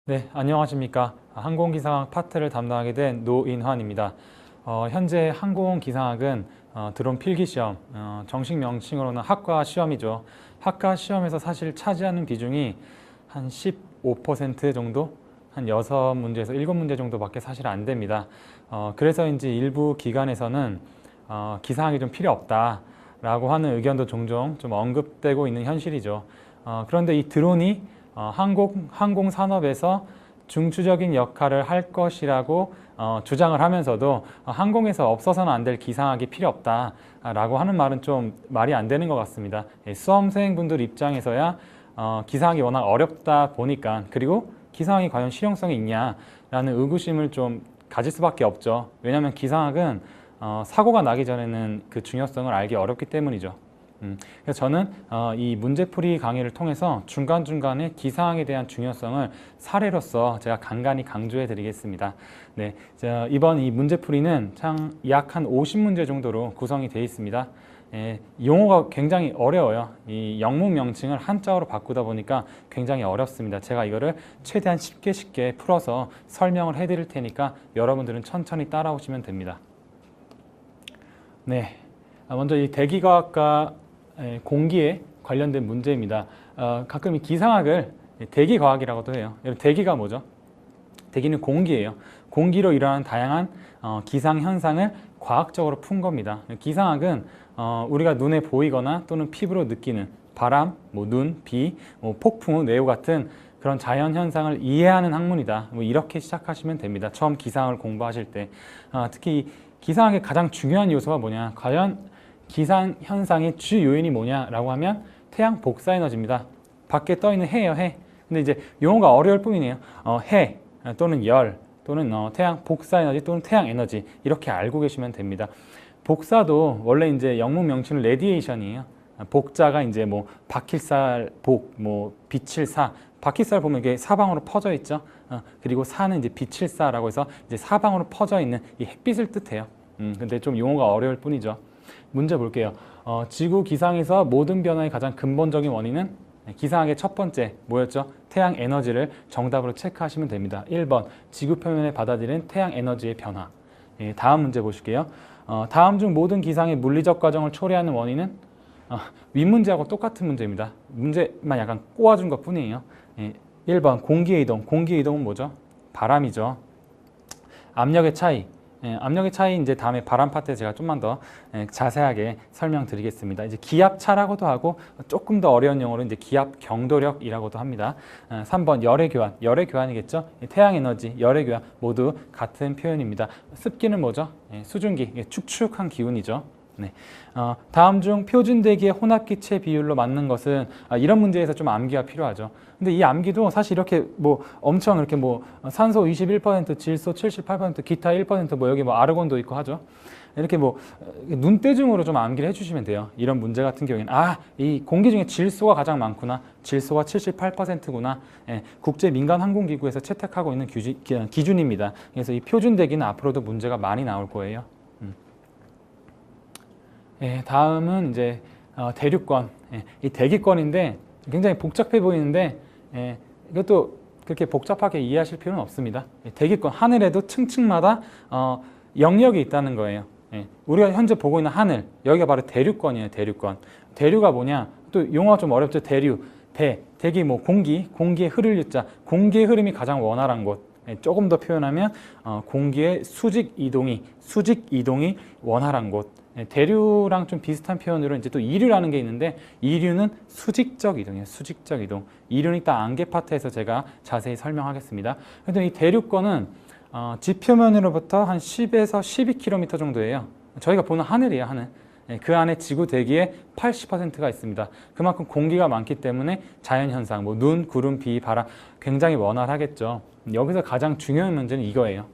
네, 안녕하십니까. 항공기상학 파트를 담당하게 된 노인환입니다. 현재 항공기상학은 드론 필기시험, 정식 명칭으로는 학과 시험이죠. 학과 시험에서 사실 차지하는 비중이 한 15% 정도? 한 6문제에서 7문제 정도밖에 사실 안 됩니다. 그래서인지 일부 기관에서는 기상학이 좀 필요 없다라고 하는 의견도 종종 좀 언급되고 있는 현실이죠. 그런데 이 드론이 항공 산업에서 중추적인 역할을 할 것이라고 주장을 하면서도 항공에서 없어서는 안 될 기상학이 필요 없다라고 하는 말은 좀 말이 안 되는 것 같습니다. 수험생분들 입장에서야 기상학이 워낙 어렵다 보니까, 그리고 기상학이 과연 실용성이 있냐라는 의구심을 좀 가질 수밖에 없죠. 왜냐하면 기상학은 사고가 나기 전에는 그 중요성을 알기 어렵기 때문이죠. 그래서 저는 이 문제풀이 강의를 통해서 중간중간에 기상학에 대한 중요성을 사례로서 제가 간간히 강조해 드리겠습니다. 네, 이번 이 문제풀이는 약 한 50문제 정도로 구성이 되어 있습니다. 용어가 굉장히 어려워요. 이 영문 명칭을 한자어로 바꾸다 보니까 굉장히 어렵습니다. 제가 이거를 최대한 쉽게 풀어서 설명을 해 드릴 테니까 여러분들은 천천히 따라오시면 됩니다. 네, 먼저 이 대기과학과 공기에 관련된 문제입니다. 가끔 이 기상학을 대기과학이라고도 해요. 대기가 뭐죠? 대기는 공기예요. 공기로 일어나는 다양한 기상현상을 과학적으로 푼 겁니다. 기상학은 우리가 눈에 보이거나 또는 피부로 느끼는 바람, 눈, 비, 폭풍, 뇌우 같은 그런 자연현상을 이해하는 학문이다. 이렇게 시작하시면 됩니다. 처음 기상을 공부하실 때. 특히 이 기상학의 가장 중요한 요소가 뭐냐? 과연 기상 현상의 주 요인이 뭐냐라고 하면 태양 복사 에너지입니다. 밖에 떠 있는 해예요, 해. 근데 이제 용어가 어려울 뿐이네요. 해 또는 열 또는 태양 복사 에너지 또는 태양 에너지, 이렇게 알고 계시면 됩니다. 복사도 원래 이제 영문 명칭은 레디에이션이에요. 복자가 이제 바퀴살 복, 빛을 사. 바퀴살 보면 이게 사방으로 퍼져 있죠. 그리고 사는 이제 빛을 사라고 해서 이제 사방으로 퍼져 있는 이 햇빛을 뜻해요. 근데 좀 용어가 어려울 뿐이죠. 문제 볼게요. 지구 기상에서 모든 변화의 가장 근본적인 원인은, 기상학의 첫 번째 뭐였죠? 태양 에너지를 정답으로 체크하시면 됩니다. 1번 지구 표면에 받아들이는 태양 에너지의 변화. 다음 문제 보실게요. 다음 중 모든 기상의 물리적 과정을 초래하는 원인은, 윗문제하고 똑같은 문제입니다. 문제만 약간 꼬아준 것 뿐이에요. 1번 공기의 이동. 공기의 이동은 뭐죠? 바람이죠. 압력의 차이. 압력의 차이 이제 다음에 바람 파트에 제가 좀만 더 자세하게 설명드리겠습니다. 이제 기압차라고도 하고 조금 더 어려운 용어로 이제 기압 경도력이라고도 합니다. 3번 열의 교환, 열의 교환이겠죠. 태양 에너지, 열의 교환 모두 같은 표현입니다. 습기는 뭐죠? 수증기, 축축한 기운이죠. 네. 다음 중 표준 대기의 혼합기체 비율로 맞는 것은, 이런 문제에서 좀 암기가 필요하죠. 근데 이 암기도 사실 이렇게 엄청 이렇게 산소 21%, 질소 78%, 기타 1%, 여기 아르곤도 있고 하죠. 이렇게 눈대중으로 좀 암기를 해주시면 돼요. 이런 문제 같은 경우에는 이 공기 중에 질소가 가장 많구나, 질소가 78%구나. 국제민간항공기구에서 채택하고 있는 기준입니다. 그래서 이 표준 대기는 앞으로도 문제가 많이 나올 거예요. 다음은 이제 대륙권. 이 대기권인데 굉장히 복잡해 보이는데 이것도 그렇게 복잡하게 이해하실 필요는 없습니다. 대기권, 하늘에도 층층마다 영역이 있다는 거예요. 우리가 현재 보고 있는 하늘, 여기가 바로 대륙권이에요. 대륙권. 대류가 뭐냐? 또 용어가 좀 어렵죠. 대류, 대기 공기에 흐를 유자, 공기의 흐름이 가장 원활한 곳. 조금 더 표현하면 공기의 수직 이동이 원활한 곳. 대류랑 좀 비슷한 표현으로 이제 또 이류라는 게 있는데, 이류는 수직적 이동이에요. 수직적 이동. 이류는 이따 안개 파트에서 제가 자세히 설명하겠습니다. 그런데 이 대륙권은 지표면으로부터 한 10에서 12km 정도예요. 저희가 보는 하늘이에요, 하늘. 그 안에 지구 대기의 80%가 있습니다. 그만큼 공기가 많기 때문에 자연현상, 눈, 구름, 비, 바람 굉장히 원활하겠죠. 여기서 가장 중요한 문제는 이거예요.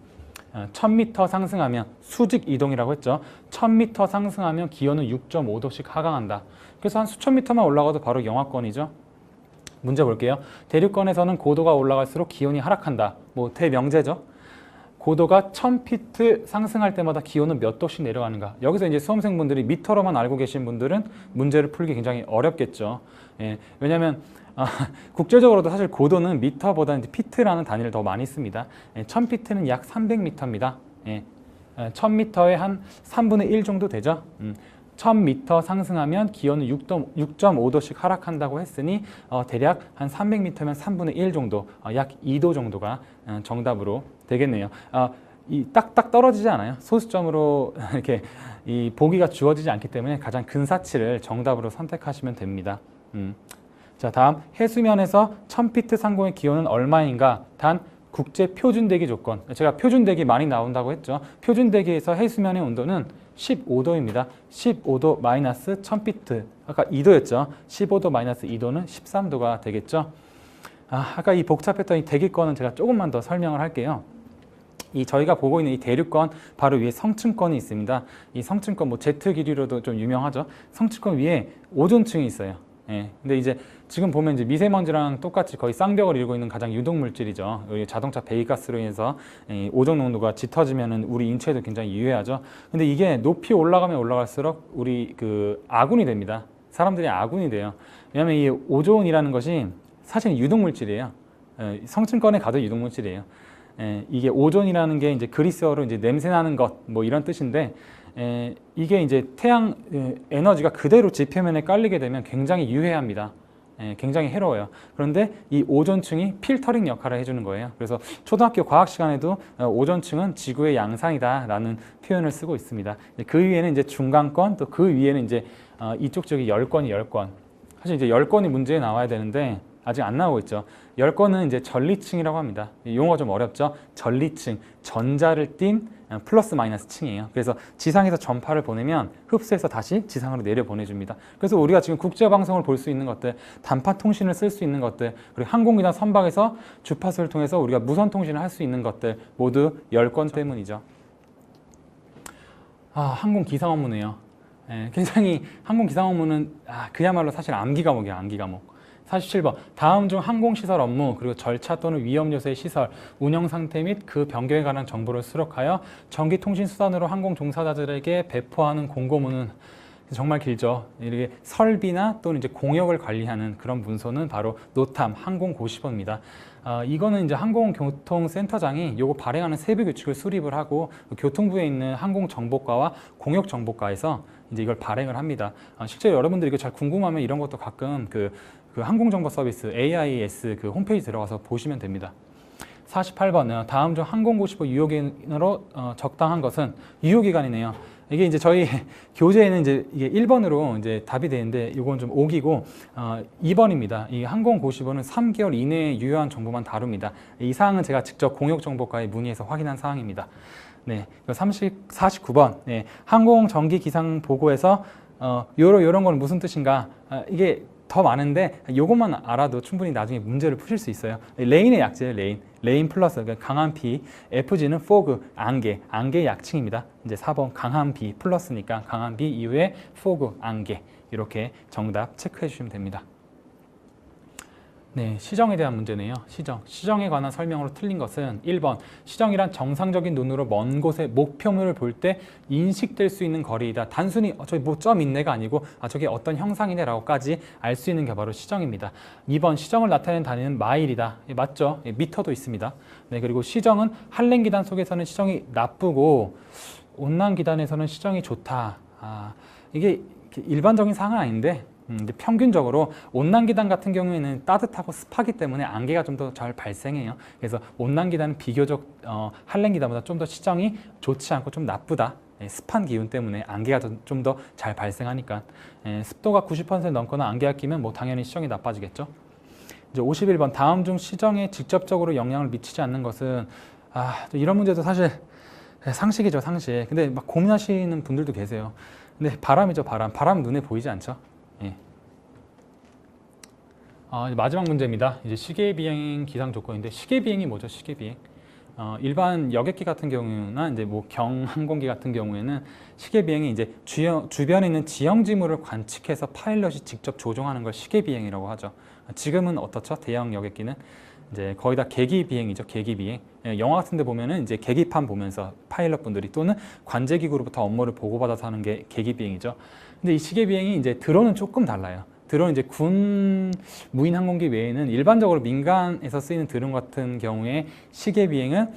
1000m 상승하면, 수직 이동이라고 했죠. 1000m 상승하면 기온은 6.5도씩 하강한다. 그래서 한 수천 미터만 올라가도 바로 영하권이죠. 문제 볼게요. 대륙권에서는 고도가 올라갈수록 기온이 하락한다. 대명제죠. 고도가 1000피트 상승할 때마다 기온은 몇 도씩 내려가는가. 여기서 이제 수험생분들이 미터로만 알고 계신 분들은 문제를 풀기 굉장히 어렵겠죠. 왜냐하면 국제적으로도 사실 고도는 미터보다 이제 피트라는 단위를 더 많이 씁니다. 1000피트는 약 300m입니다. 1000m의 한 3분의 1 정도 되죠. 1000m 상승하면 기온은 6.5도씩 하락한다고 했으니 대략 한 300m면 3분의 1 정도, 약 2도 정도가 정답으로 되겠네요. 이 딱딱 떨어지지 않아요. 소수점으로 이렇게 이 보기가 주어지지 않기 때문에 가장 근사치를 정답으로 선택하시면 됩니다. 자, 다음 해수면에서 1000피트 상공의 기온은 얼마인가? 단 국제 표준대기 조건. 제가 표준대기 많이 나온다고 했죠. 표준대기에서 해수면의 온도는 15도입니다. 15도 마이너스 1000피트. 아까 2도였죠. 15도 마이너스 2도는 13도가 되겠죠. 아까 이 복잡했던 이 대기권은 제가 조금만 더 설명을 할게요. 이 저희가 보고 있는 이 대륙권 바로 위에 성층권이 있습니다. 이 성층권 뭐 제트 길이로도 좀 유명하죠. 성층권 위에 오존층이 있어요. 근데 이제 지금 보면 이제 미세먼지랑 똑같이 거의 쌍벽을 이루고 있는 가장 유독 물질이죠. 자동차 배기가스로 인해서 오존 농도가 짙어지면은 우리 인체에도 굉장히 유해하죠. 근데 이게 높이 올라가면 올라갈수록 우리 그 아군이 됩니다. 사람들이 아군이 돼요. 왜냐하면 이 오존이라는 것이 사실 유독 물질이에요. 성층권에 가도 유독 물질이에요. 이게 오존이라는 게 이제 그리스어로 이제 냄새 나는 것 뭐 이런 뜻인데. 이게 이제 태양 에너지가 그대로 지표면에 깔리게 되면 굉장히 유해합니다. 굉장히 해로워요. 그런데 이 오존층이 필터링 역할을 해주는 거예요. 그래서 초등학교 과학 시간에도 오존층은 지구의 양산이다라는 표현을 쓰고 있습니다. 그 위에는 이제 중간권, 또 그 위에는 이제 이쪽 쪽이 10건이 10건. 사실 이제 10건이 문제에 나와야 되는데 아직 안 나오고 있죠. 10건은 이제 전리층이라고 합니다. 용어가 좀 어렵죠. 전리층, 전자를 띤 플러스 마이너스 층이에요. 그래서 지상에서 전파를 보내면 흡수해서 다시 지상으로 내려 보내줍니다. 그래서 우리가 지금 국제방송을 볼 수 있는 것들, 단파 통신을 쓸 수 있는 것들, 그리고 항공기나 선박에서 주파수를 통해서 우리가 무선 통신을 할 수 있는 것들 모두 10건 때문이죠. 항공 기상 업무네요. 굉장히 항공 기상 업무는 그야말로 사실 암기 과목이에요. 암기 과목. 47번 다음 중 항공시설 업무 그리고 절차 또는 위험 요소의 시설, 운영 상태 및 그 변경에 관한 정보를 수록하여 전기통신수단으로 항공 종사자들에게 배포하는 공고문은 정말 길죠. 이렇게 설비나 또는 이제 공역을 관리하는 그런 문서는 바로 노탐 항공고시본입니다. 이거는 이제 항공교통센터장이 요거 발행하는 세부 규칙을 수립을 하고 교통부에 있는 항공정보과와 공역정보과에서 이제 이걸 발행을 합니다. 실제로 여러분들이 이거 잘 궁금하면 이런 것도 가끔 그 항공정보 서비스 AIS 그 홈페이지 들어가서 보시면 됩니다. 48번 다음 중 항공고시보 유효기간으로 적당한 것은 유효기간이네요. 이게 이제 저희 교재에는 이제 이게 1번으로 이제 답이 되는데 이건 좀 오기고 2번입니다. 이 항공고시보는 3개월 이내에 유효한 정보만 다룹니다. 이 사항은 제가 직접 공역정보과에 문의해서 확인한 사항입니다. 네, 49번 네, 항공정기기상 보고에서 요런 건 무슨 뜻인가? 이게 더 많은데 이것만 알아도 충분히 나중에 문제를 푸실 수 있어요. 레인의 약재예요. 레인 플러스 그러니까 강한 비, FG는 포그, 안개의 약칭입니다. 이제 4번 강한 비 플러스니까 강한 비 이후에 포그, 안개 이렇게 정답 체크해 주시면 됩니다. 네, 시정에 대한 문제네요. 시정에 관한 설명으로 틀린 것은 1번 시정이란 정상적인 눈으로 먼 곳의 목표물을 볼 때 인식될 수 있는 거리이다. 단순히 저기 뭐 점 있네가 아니고 저게 어떤 형상이네 라고까지 알 수 있는 게 바로 시정입니다. 2번 시정을 나타내는 단위는 마일이다. 맞죠? 미터도 있습니다. 네, 그리고 시정은 한랭기단 속에서는 시정이 나쁘고 온난기단에서는 시정이 좋다. 이게 일반적인 사항은 아닌데 평균적으로 온난기단 같은 경우에는 따뜻하고 습하기 때문에 안개가 좀 더 잘 발생해요. 그래서 온난기단은 비교적 한랭기단보다 좀 더 시정이 좋지 않고 좀 나쁘다. 습한 기운 때문에 안개가 좀 더 잘 발생하니까 습도가 90% 넘거나 안개가 끼면 뭐 당연히 시정이 나빠지겠죠. 이제 51번 다음 중 시정에 직접적으로 영향을 미치지 않는 것은 이런 문제도 사실 상식이죠, 상식. 근데 막 고민하시는 분들도 계세요. 근데 바람이죠, 바람 눈에 보이지 않죠. 마지막 문제입니다. 이제 시계비행 기상 조건인데 시계비행이 뭐죠? 시계비행. 일반 여객기 같은 경우나 이제 뭐 경항공기 같은 경우에는 시계비행이 이제 주변에 있는 지형지물을 관측해서 파일럿이 직접 조종하는 걸 시계비행이라고 하죠. 지금은 어떻죠? 대형 여객기는 이제 거의 다 계기비행이죠. 계기비행. 영화 같은 데 보면은 이제 계기판 보면서 파일럿 분들이 또는 관제기구로부터 업무를 보고받아서 하는 게 계기비행이죠. 근데 이 시계비행이 이제 드론은 조금 달라요. 드론 이제 군 무인 항공기 외에는 일반적으로 민간에서 쓰이는 드론 같은 경우에 시계 비행은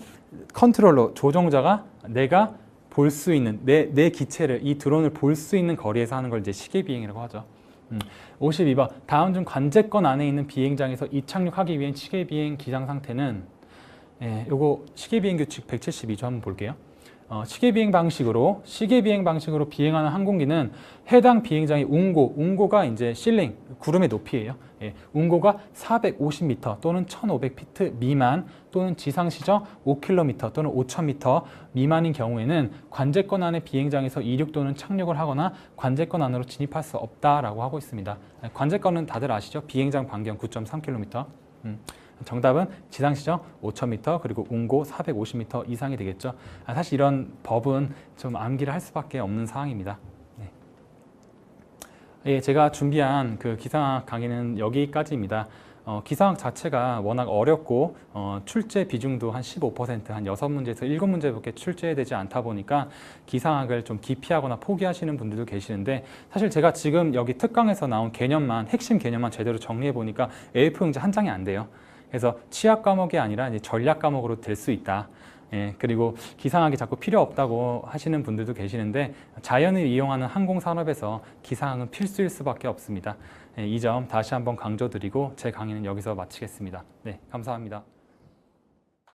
컨트롤러 조종자가 내가 볼 수 있는 내 기체를 이 드론을 볼 수 있는 거리에서 하는 걸 이제 시계 비행이라고 하죠. 52번 다음 중 관제권 안에 있는 비행장에서 이착륙하기 위한 시계 비행 기상 상태는 요거 시계 비행 규칙 172조 한번 볼게요. 시계 비행 방식으로 비행하는 항공기는 해당 비행장의 운고가 이제 실링 구름의 높이예요. 운고가 450m 또는 1,500피트 미만 또는 지상 시정 5km 또는 5,000m 미만인 경우에는 관제권 안의 비행장에서 이륙 또는 착륙을 하거나 관제권 안으로 진입할 수 없다라고 하고 있습니다. 관제권은 다들 아시죠? 비행장 반경 9.3km. 정답은 지상 시정 5,000m 그리고 운고 450m 이상이 되겠죠. 사실 이런 법은 좀 암기를 할 수밖에 없는 사항입니다. 네. 제가 준비한 그 기상학 강의는 여기까지입니다. 기상학 자체가 워낙 어렵고 출제 비중도 한 15%, 한 6문제에서 7문제밖에 출제되지 않다 보니까 기상학을 좀 기피하거나 포기하시는 분들도 계시는데 사실 제가 지금 여기 특강에서 나온 개념만 핵심 개념만 제대로 정리해 보니까 A4 용지 한 장이 안 돼요. 그래서 취약 과목이 아니라 이제 전략 과목으로 될 수 있다. 그리고 기상학이 자꾸 필요 없다고 하시는 분들도 계시는데 자연을 이용하는 항공산업에서 기상학은 필수일 수밖에 없습니다. 이 점 다시 한번 강조드리고 제 강의는 여기서 마치겠습니다. 네, 감사합니다.